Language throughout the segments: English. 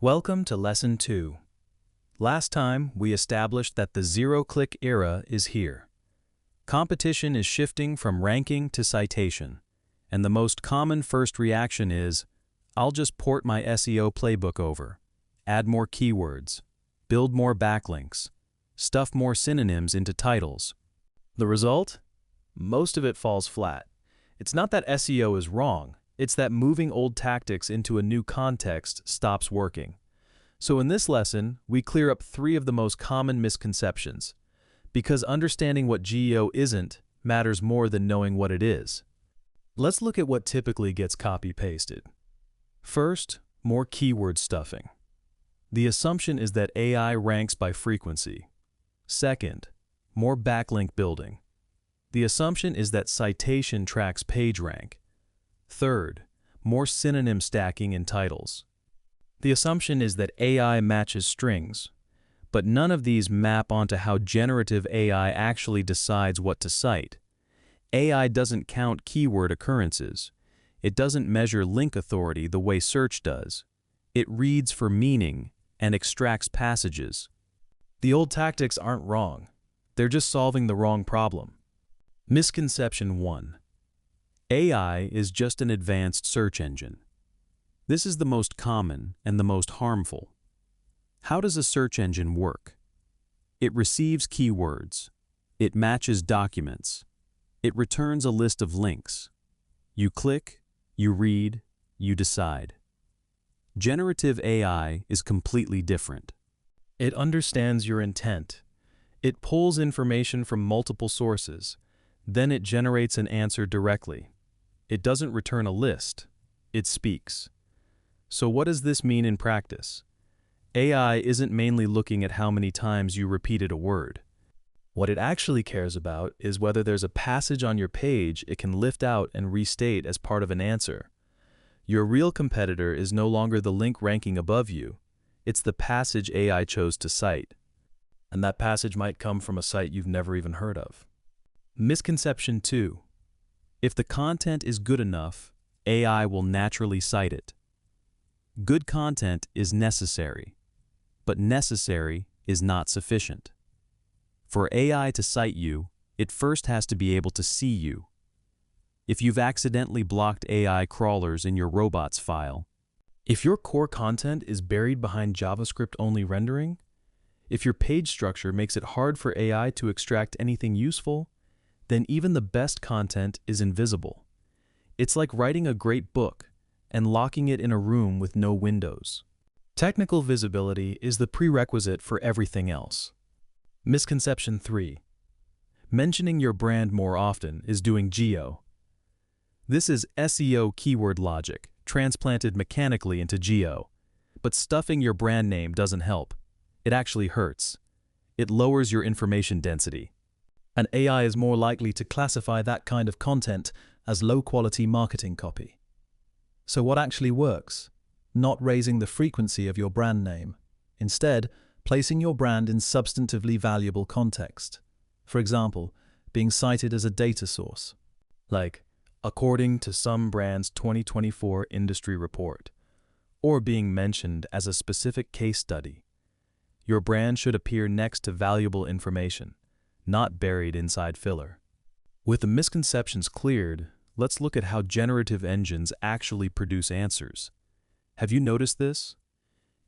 Welcome to Lesson 2. Last time, we established that the zero-click era is here. Competition is shifting from ranking to citation, and the most common first reaction is, I'll just port my SEO playbook over, add more keywords, build more backlinks, stuff more synonyms into titles. The result? Most of it falls flat. It's not that SEO is wrong, it's that moving old tactics into a new context stops working. So in this lesson, we clear up 3 of the most common misconceptions, because understanding what GEO isn't matters more than knowing what it is. Let's look at what typically gets copy-pasted. First, more keyword stuffing. The assumption is that AI ranks by frequency. Second, more backlink building. The assumption is that citation tracks page rank. Third, more synonym stacking in titles. The assumption is that AI matches strings, but none of these map onto how generative AI actually decides what to cite. AI doesn't count keyword occurrences. It doesn't measure link authority the way search does. It reads for meaning and extracts passages. The old tactics aren't wrong. They're just solving the wrong problem. Misconception 1. AI is just an advanced search engine. This is the most common and the most harmful. How does a search engine work? It receives keywords. It matches documents. It returns a list of links. You click, you read, you decide. Generative AI is completely different. It understands your intent. It pulls information from multiple sources. Then it generates an answer directly. It doesn't return a list. It speaks. So what does this mean in practice? AI isn't mainly looking at how many times you repeated a word. What it actually cares about is whether there's a passage on your page it can lift out and restate as part of an answer. Your real competitor is no longer the link ranking above you. It's the passage AI chose to cite. And that passage might come from a site you've never even heard of. Misconception 2. If the content is good enough, AI will naturally cite it. Good content is necessary, but necessary is not sufficient. For AI to cite you, it first has to be able to see you. If you've accidentally blocked AI crawlers in your robots file, if your core content is buried behind JavaScript-only rendering, if your page structure makes it hard for AI to extract anything useful, then even the best content is invisible. It's like writing a great book and locking it in a room with no windows. Technical visibility is the prerequisite for everything else. Misconception 3. Mentioning your brand more often is doing GEO. This is SEO keyword logic, transplanted mechanically into GEO. But stuffing your brand name doesn't help. It actually hurts. It lowers your information density. And AI is more likely to classify that kind of content as low-quality marketing copy. So what actually works? Not raising the frequency of your brand name. Instead, placing your brand in substantively valuable context. For example, being cited as a data source. Like, according to some brand's 2024 industry report. Or being mentioned as a specific case study. Your brand should appear next to valuable information, not buried inside filler. With the misconceptions cleared, let's look at how generative engines actually produce answers. Have you noticed this?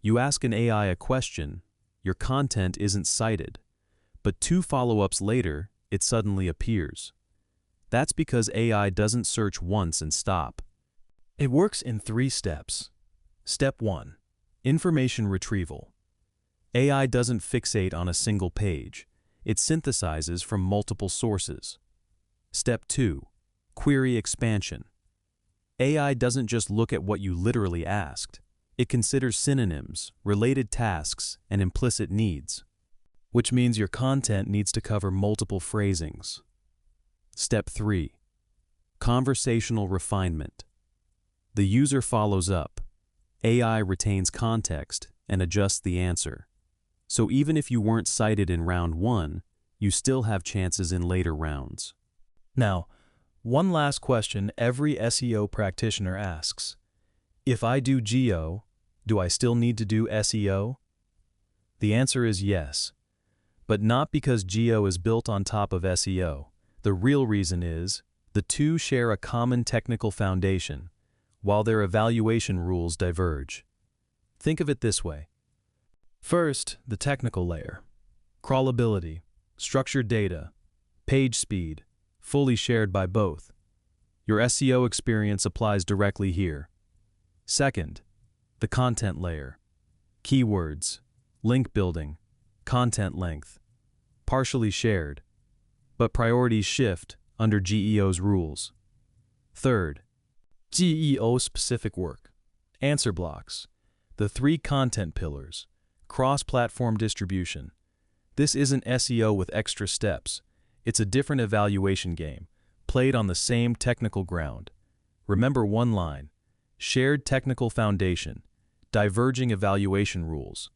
You ask an AI a question, your content isn't cited, but 2 follow-ups later, it suddenly appears. That's because AI doesn't search once and stop. It works in 3 steps. Step 1. Information retrieval. AI doesn't fixate on a single page. It synthesizes from multiple sources. Step 2. Query expansion. AI doesn't just look at what you literally asked. It considers synonyms, related tasks, and implicit needs. Which means your content needs to cover multiple phrasings. Step 3. Conversational refinement. The user follows up. AI retains context and adjusts the answer. So even if you weren't cited in round 1, you still have chances in later rounds. Now, one last question every SEO practitioner asks. If I do GEO, Do I still need to do SEO? The answer is yes. But not because GEO is built on top of SEO. The real reason is, the two share a common technical foundation, while their evaluation rules diverge. Think of it this way. First, the technical layer. Crawlability, structured data, page speed, fully shared by both. Your SEO experience applies directly here. Second, the content layer. Keywords, link building, content length, partially shared, but priorities shift under GEO's rules. Third, GEO-specific work. Answer blocks, the three content pillars, cross-platform distribution. This isn't SEO with extra steps. It's a different evaluation game, played on the same technical ground. Remember one line: shared technical foundation, diverging evaluation rules.